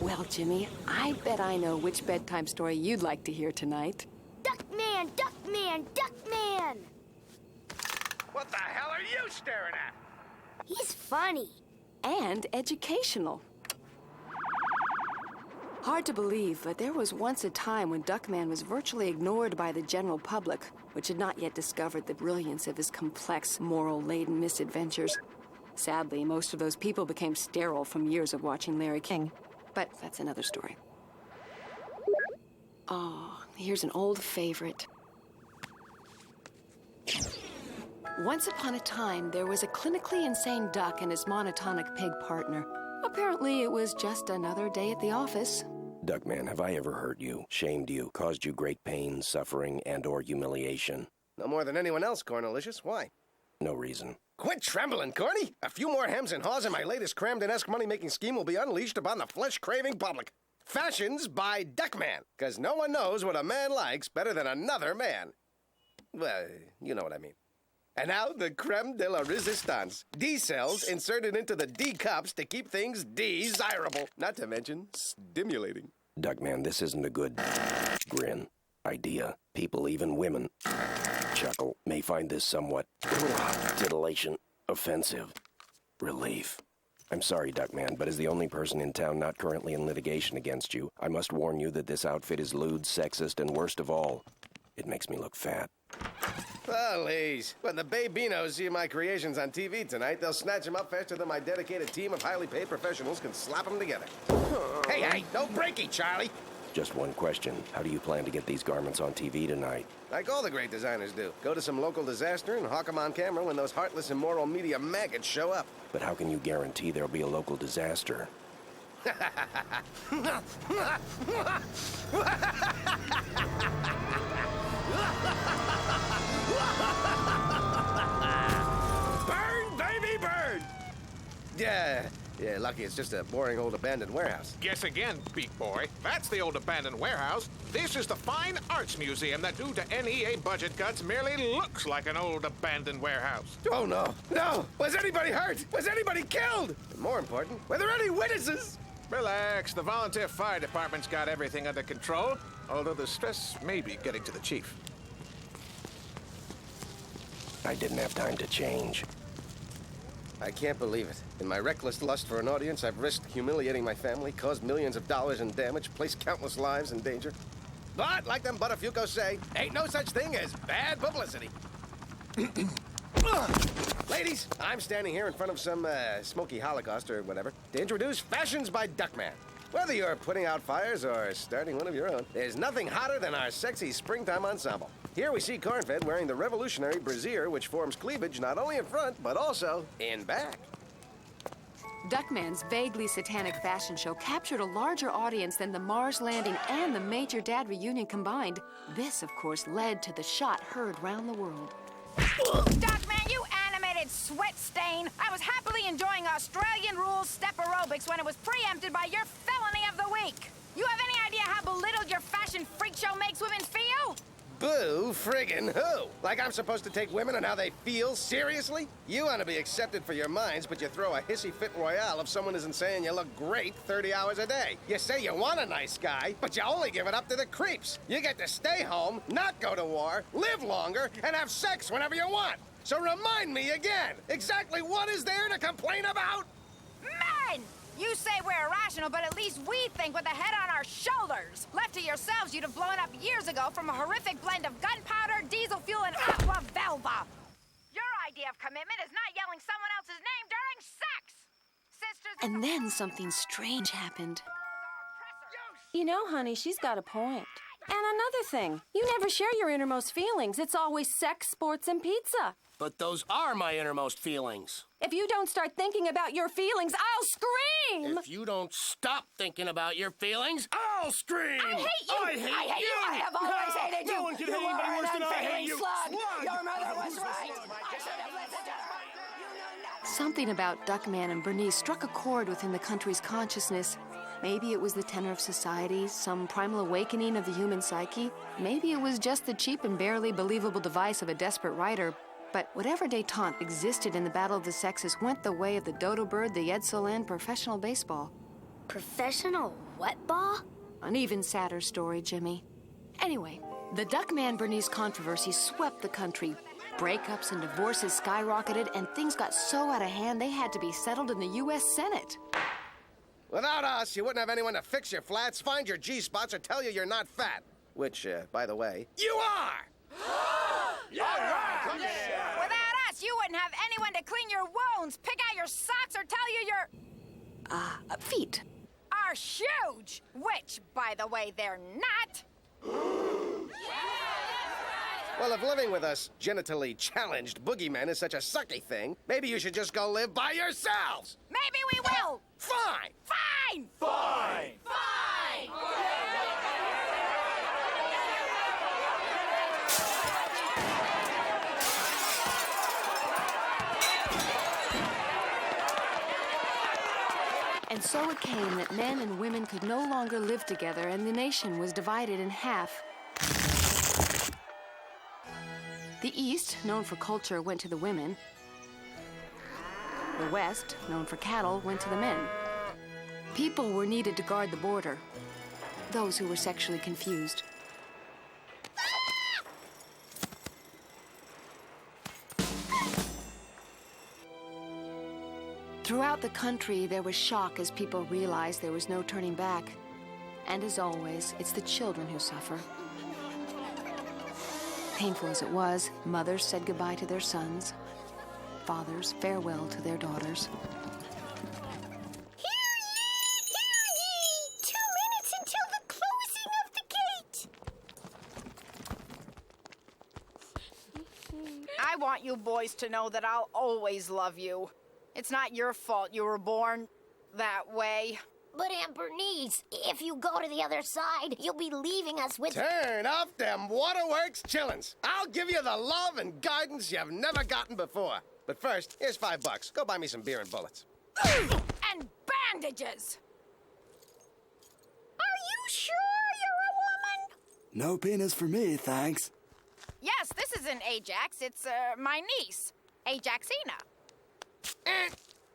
Well, Jimmy, I bet I know which bedtime story you'd like to hear tonight. Duckman! Duckman! Duckman! What the hell are you staring at? He's funny. And educational. Hard to believe, but there was once a time when Duckman was virtually ignored by the general public, which had not yet discovered the brilliance of his complex, moral-laden misadventures. Sadly, most of those people became sterile from years of watching Larry King. But that's another story. Oh, here's an old favorite. Once upon a time, there was a clinically insane duck and his monotonic pig partner. Apparently, it was just another day at the office. Duckman, have I ever hurt you, shamed you, caused you great pain, suffering, and/or humiliation? No more than anyone else, Cornelicious. Why? No reason. Quit trembling, Corny! A few more hems and haws and my latest Cramden-esque money-making scheme will be unleashed upon the flesh-craving public. Fashions by Duckman, because no one knows what a man likes better than another man. Well, you know what I mean. And now the creme de la resistance. D cells inserted into the D cups to keep things desirable. Not to mention stimulating. Duckman, this isn't a good grin idea. People, even women, chuckle, may find this somewhat titillation offensive. Relief. I'm sorry, Duckman, but as the only person in town not currently in litigation against you, I must warn you that this outfit is lewd, sexist, and worst of all, it makes me look fat. Please. When the Babinos see my creations on TV tonight, they'll snatch them up faster than my dedicated team of highly paid professionals can slap them together. Hey, no breaky, Charlie. Just one question. How do you plan to get these garments on TV tonight? Like all the great designers do. Go to some local disaster and hawk them on camera when those heartless, immoral media maggots show up. But how can you guarantee there'll be a local disaster? Burn, baby, burn! Yeah, lucky it's just a boring old abandoned warehouse. Guess again, beat boy. That's the old abandoned warehouse. This is the Fine Arts Museum that, due to NEA budget cuts, merely looks like an old abandoned warehouse. Oh, no. Was anybody hurt? Was anybody killed? And more important, were there any witnesses? Relax. The volunteer fire department's got everything under control, although the stress may be getting to the chief. I didn't have time to change. I can't believe it. In my reckless lust for an audience, I've risked humiliating my family, caused millions of dollars in damage, placed countless lives in danger. But, like them Butterfucos say, ain't no such thing as bad publicity. Ladies, I'm standing here in front of some smoky holocaust or whatever to introduce Fashions by Duckman. Whether you're putting out fires or starting one of your own, there's nothing hotter than our sexy springtime ensemble. Here we see Cornfed wearing the revolutionary brassiere, which forms cleavage not only in front, but also in back. Duckman's vaguely satanic fashion show captured a larger audience than the Mars landing and the Major Dad reunion combined. This, of course, led to the shot heard round the world. Duckman, you animated sweat stain! I was happily enjoying Australian rules step aerobics when it was preempted by your felony of the week. You have any idea how belittled your fashion freak show makes women feel? Boo friggin' who? Like I'm supposed to take women and how they feel seriously? You want to be accepted for your minds, but you throw a hissy fit royale if someone isn't saying you look great 30 hours a day. You say you want a nice guy, but you only give it up to the creeps. You get to stay home, not go to war, live longer, and have sex whenever you want. So remind me again, exactly what is there to complain about? Men! You say we're irrational, but at least we think with a head on our shoulders. Left to yourselves, you'd have blown up years ago from a horrific blend of gunpowder, diesel fuel, and aqua velva. Your idea of commitment is not yelling someone else's name during sex. Sisters... And then something strange happened. You know, honey, she's got a point. And another thing, you never share your innermost feelings. It's always sex, sports, and pizza. But those are my innermost feelings. If you don't start thinking about your feelings, I'll scream! If you don't stop thinking about your feelings, I'll scream! I hate you! I hate you! I have always hated you! No one can you hate anybody are worse an than I hate unfailing you! Slug. Slug! Your mother was right! I should have listened to her! You knew nothing. Something about Duckman and Bernice struck a chord within the country's consciousness. Maybe it was the tenor of society, some primal awakening of the human psyche. Maybe it was just the cheap and barely believable device of a desperate writer. But whatever detente existed in the battle of the sexes went the way of the dodo bird, the Exile, and professional baseball. Professional what ball? An even sadder story, Jimmy. Anyway, the Duckman-Bernice controversy swept the country. Breakups and divorces skyrocketed, and things got so out of hand they had to be settled in the U.S. Senate. Without us, you wouldn't have anyone to fix your flats, find your G-spots, or tell you you're not fat. Which, by the way, you are! Without us, you wouldn't have anyone to clean your wounds, pick out your socks, or tell you your... Feet. are huge. Which, by the way, they're not. Well, if living with us genitally challenged boogeymen is such a sucky thing, maybe you should just go live by yourselves! Maybe we will. Fine! Fine! Fine! Fine! And so it came that men and women could no longer live together, and the nation was divided in half. The East, known for culture, went to the women. The West, known for cattle, went to the men. People were needed to guard the border. Those who were sexually confused. Throughout the country, there was shock as people realized there was no turning back. And as always, it's the children who suffer. Painful as it was, mothers said goodbye to their sons. Fathers, farewell to their daughters. Hear ye! 2 minutes until the closing of the gate. I want you boys to know that I'll always love you. It's not your fault you were born that way. But Aunt Bernice, if you go to the other side, you'll be leaving us with... Turn off them waterworks chillins'. I'll give you the love and guidance you've never gotten before. But first, here's $5. Go buy me some beer and bullets. And bandages! Are you sure you're a woman? No penis for me, thanks. Yes, this isn't Ajax. It's, my niece, Ajaxina.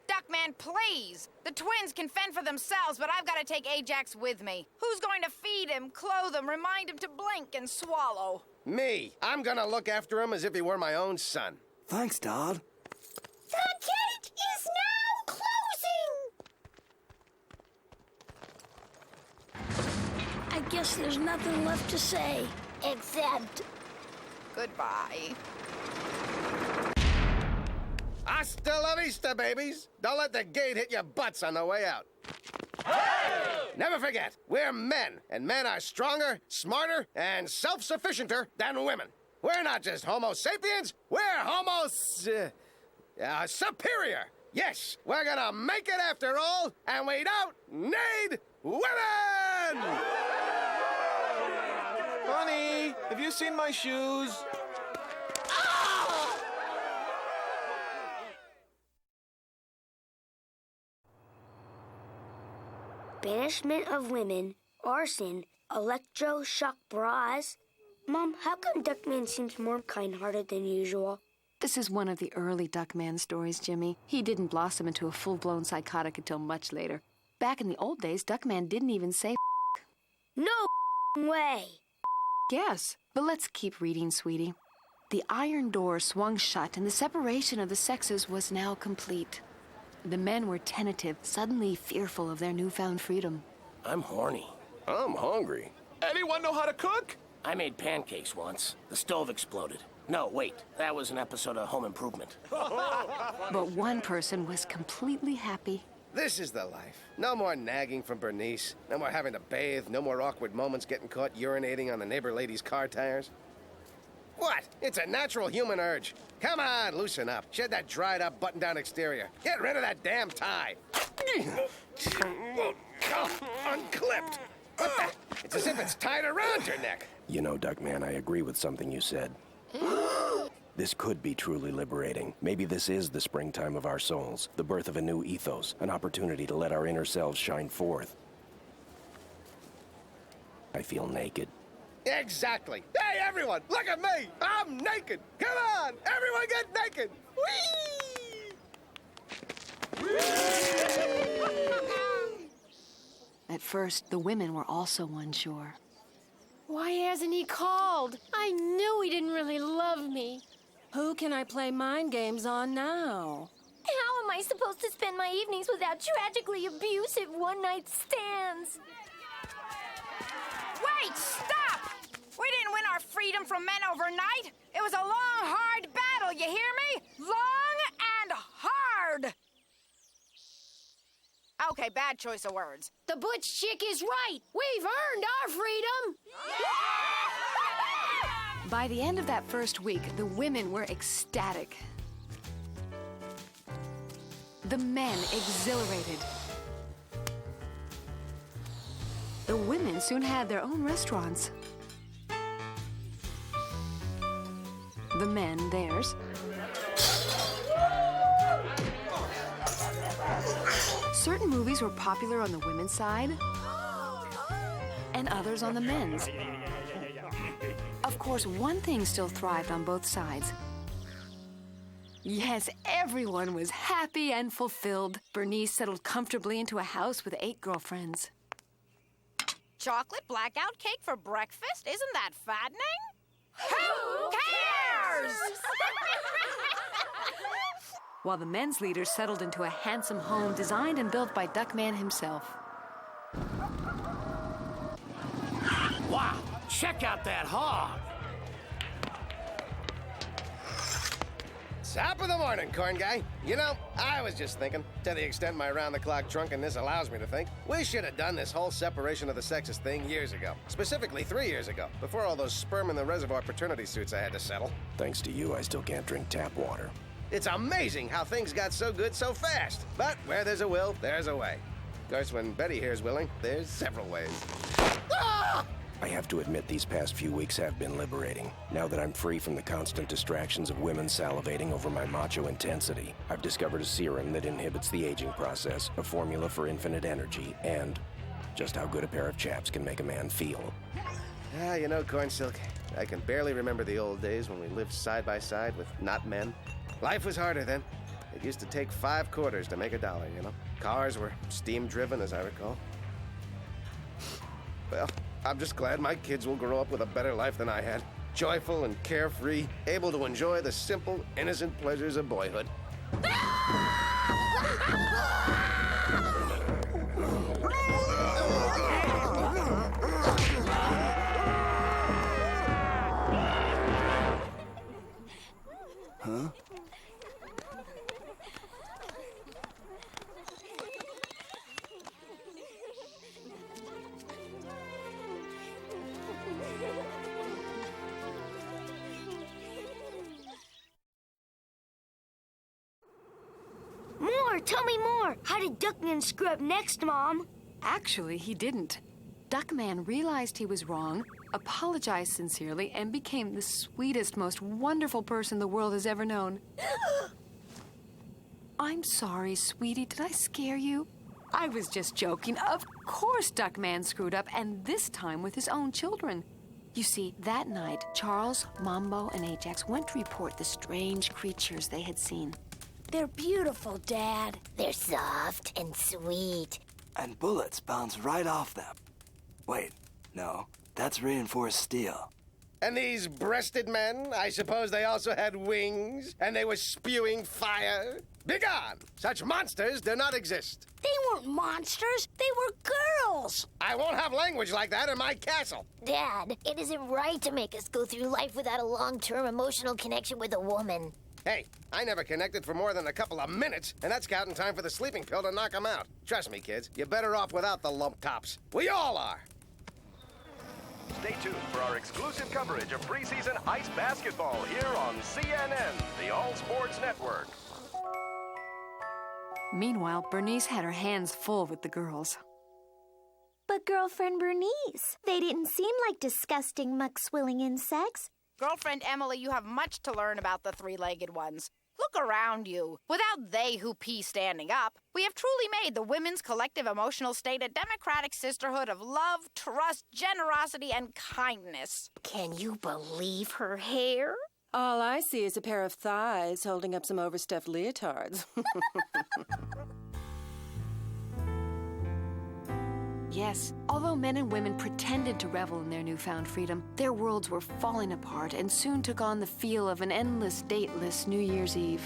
Duckman, please. The twins can fend for themselves, but I've got to take Ajax with me. Who's going to feed him, clothe him, remind him to blink and swallow? Me. I'm gonna look after him as if he were my own son. Thanks, Dad. The gate is now closing! I guess there's nothing left to say, except... Goodbye. Hasta la vista, babies. Don't let the gate hit your butts on the way out. Hey! Never forget, we're men, and men are stronger, smarter, and self-sufficienter than women. We're not just Homo sapiens, we're Homo... superior. Yes, we're gonna make it after all, and we don't need women! Honey, have you seen my shoes? Banishment of women, arson, electroshock bras. Mom, how come Duckman seems more kind-hearted than usual? This is one of the early Duckman stories, Jimmy. He didn't blossom into a full-blown psychotic until much later. Back in the old days, Duckman didn't even say No way! yes. But let's keep reading, sweetie. The iron door swung shut, and the separation of the sexes was now complete. The men were tentative, suddenly fearful of their newfound freedom. I'm horny. I'm hungry. Anyone know how to cook? I made pancakes once. The stove exploded. No, wait. That was an episode of Home Improvement. But one person was completely happy. This is the life. No more nagging from Bernice. No more having to bathe. No more awkward moments getting caught urinating on the neighbor lady's car tires. What? It's a natural human urge. Come on, loosen up. Shed that dried-up, button-down exterior. Get rid of that damn tie. Oh, unclipped. What the? It's as if it's tied around your neck. You know, Duckman, I agree with something you said. This could be truly liberating. Maybe this is the springtime of our souls, the birth of a new ethos, an opportunity to let our inner selves shine forth. I feel naked. Exactly. Hey, everyone, look at me. I'm naked. Come on, everyone get naked. Whee! At first, the women were also unsure. Why hasn't he called? I knew he didn't really love me. Who can I play mind games on now? How am I supposed to spend my evenings without tragically abusive one-night stands? Wait, stop! We didn't win our freedom from men overnight. It was a long, hard battle, you hear me? Long and hard! Okay, bad choice of words. The butch chick is right. We've earned our freedom. By the end of that first week, the women were ecstatic. The men exhilarated. The women soon had their own restaurants. The men theirs. Certain movies were popular on the women's side, and others on the men's. Of course, one thing still thrived on both sides. Yes, everyone was happy and fulfilled. Bernice settled comfortably into a house with 8 girlfriends. Chocolate blackout cake for breakfast? Isn't that fattening? Who cares? While the men's leaders settled into a handsome home designed and built by Duckman himself. Wow, check out that hog. Top of the morning, corn guy. You know, I was just thinking, to the extent my round-the-clock drunkenness allows me to think, we should have done this whole separation of the sexes thing years ago. Specifically 3 years ago, before all those sperm in the reservoir paternity suits I had to settle. Thanks to you, I still can't drink tap water. It's amazing how things got so good so fast. But where there's a will, there's a way. Of course, when Betty here's willing, there's several ways. Ah! I have to admit these past few weeks have been liberating. Now that I'm free from the constant distractions of women salivating over my macho intensity, I've discovered a serum that inhibits the aging process, a formula for infinite energy, and just how good a pair of chaps can make a man feel. Ah, you know, Corn Silk, I can barely remember the old days when we lived side by side with not men. Life was harder then. It used to take 5 quarters to make $1, you know? Cars were steam-driven, as I recall. Well, I'm just glad my kids will grow up with a better life than I had. Joyful and carefree, able to enjoy the simple, innocent pleasures of boyhood. Huh? More! Tell me more! How did Duckman screw up next, Mom? Actually, he didn't. Duckman realized he was wrong, apologized sincerely, and became the sweetest, most wonderful person the world has ever known. I'm sorry, sweetie. Did I scare you? I was just joking. Of course Duckman screwed up, and this time with his own children. You see, that night, Charles, Mambo, and Ajax went to report the strange creatures they had seen. They're beautiful, Dad. They're soft and sweet. And bullets bounce right off them. Wait, no, that's reinforced steel. And these breasted men, I suppose they also had wings, and they were spewing fire? Begone! Such monsters do not exist. They weren't monsters. They were girls. I won't have language like that in my castle. Dad, it isn't right to make us go through life without a long-term emotional connection with a woman. Hey, I never connected for more than a couple of minutes, and that's counting time for the sleeping pill to knock 'em out. Trust me, kids, you're better off without the lump tops. We all are. Stay tuned for our exclusive coverage of preseason ice basketball here on CNN, the All Sports Network. Meanwhile, Bernice had her hands full with the girls. But girlfriend Bernice, they didn't seem like disgusting, muck-swilling insects. Girlfriend Emily, you have much to learn about the three-legged ones. Look around you. Without they who pee standing up, we have truly made the women's collective emotional state a democratic sisterhood of love, trust, generosity, and kindness. Can you believe her hair? All I see is a pair of thighs holding up some overstuffed leotards. Yes, although men and women pretended to revel in their newfound freedom, their worlds were falling apart and soon took on the feel of an endless, dateless New Year's Eve.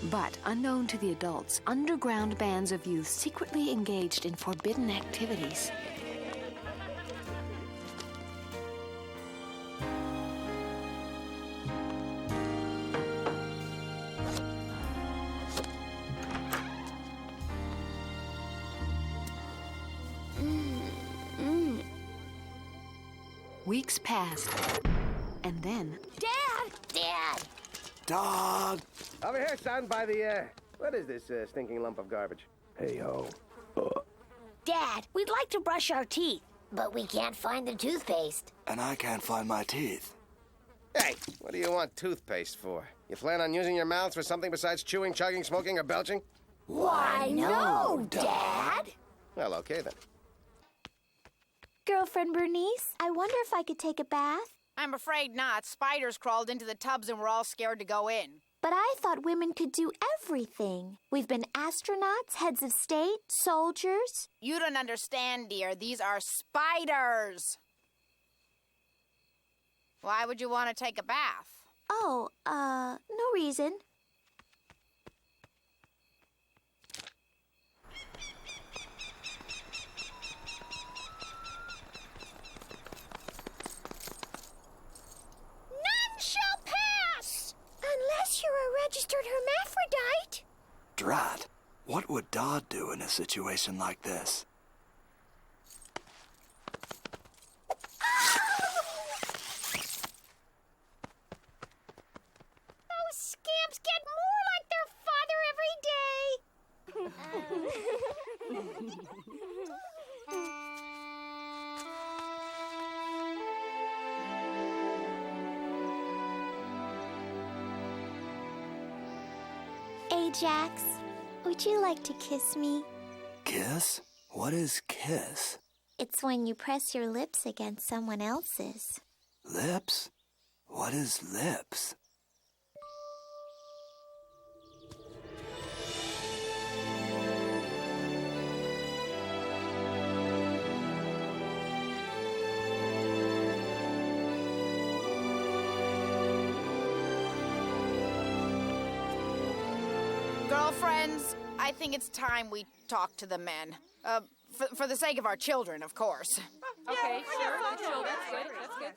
But, unknown to the adults, underground bands of youth secretly engaged in forbidden activities. Weeks passed, and then... Dad! Dad! Dog! Over here, son, by the, what is this, stinking lump of garbage? Hey-ho. Dad, we'd like to brush our teeth. But we can't find the toothpaste. And I can't find my teeth. Hey, what do you want toothpaste for? You plan on using your mouth for something besides chewing, chugging, smoking, or belching? Why, no, Dad! Well, okay then. Girlfriend Bernice, I wonder if I could take a bath. I'm afraid not. Spiders crawled into the tubs and we're all scared to go in. But I thought women could do everything. We've been astronauts, heads of state, soldiers. You don't understand, dear. These are spiders. Why would you want to take a bath? Oh, no reason. Shall pass! Unless you're a registered hermaphrodite. Drat, what would Dodd do in a situation like this? Those scamps get more like their father every day. Ajax, would you like to kiss me? Kiss? What is kiss? It's when you press your lips against someone else's. Lips? What is lips? Girlfriends, I think it's time we talk to the men. For the sake of our children, of course. Okay, sure. That's good. That's good.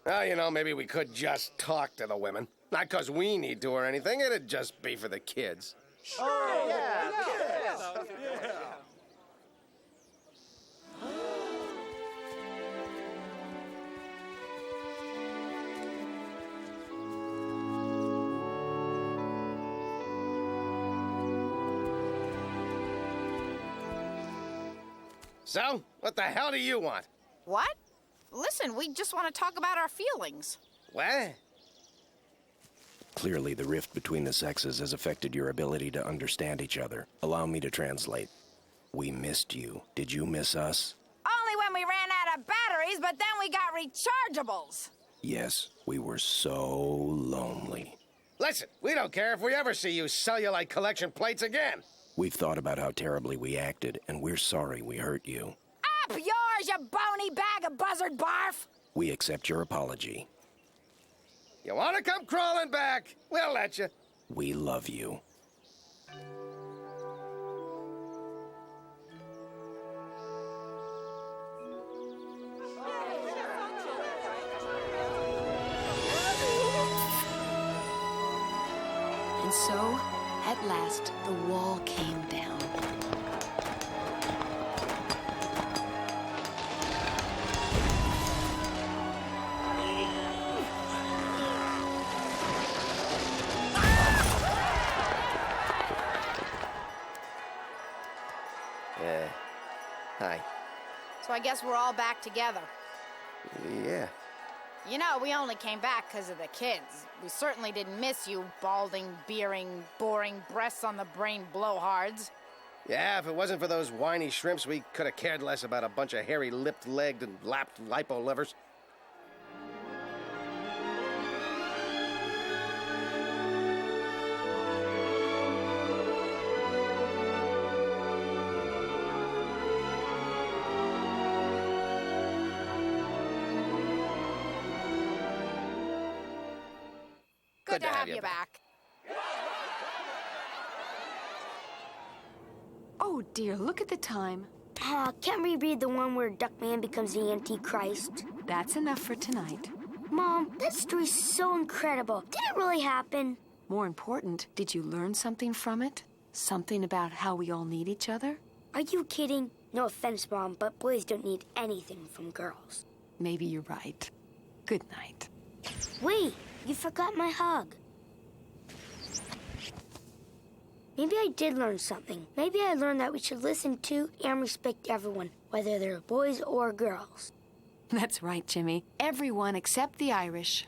Well, you know, maybe we could just talk to the women. Not because we need to or anything. It'd just be for the kids. Oh, yeah. So, what the hell do you want? What? Listen, we just want to talk about our feelings. What? Clearly, the rift between the sexes has affected your ability to understand each other. Allow me to translate. We missed you. Did you miss us? Only when we ran out of batteries, but then we got rechargeables. Yes, we were so lonely. Listen, we don't care if we ever see you cellulite collection plates again. We've thought about how terribly we acted, and we're sorry we hurt you. Up yours, you bony bag of buzzard barf! We accept your apology. You want to come crawling back? We'll let you. We love you. And so, at last, the wall came down. Hi. So I guess we're all back together. Yeah. You know, we only came back because of the kids. We certainly didn't miss you, balding, beering, boring, breasts on the brain blowhards. Yeah, if it wasn't for those whiny shrimps, we could have cared less about a bunch of hairy lipped, legged, and lapped lipo livers. Good to have you back. Oh dear, look at the time. Can't we read the one where Duckman becomes the Antichrist? That's enough for tonight. Mom, that story's so incredible. Did it really happen? More important, did you learn something from it? Something about how we all need each other? Are you kidding? No offense, Mom, but boys don't need anything from girls. Maybe you're right. Good night. Wait, you forgot my hug. Maybe I did learn something. Maybe I learned that we should listen to and respect everyone, whether they're boys or girls. That's right, Jimmy. Everyone except the Irish.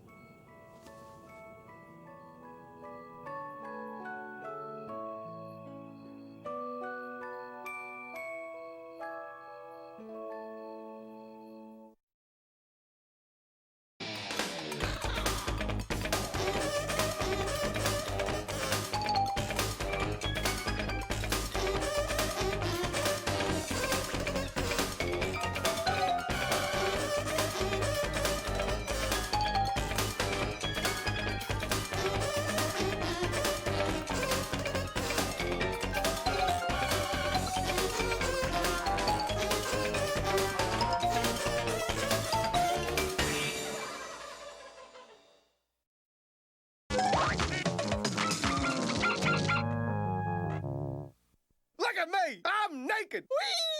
Look at me! I'm naked! Whee!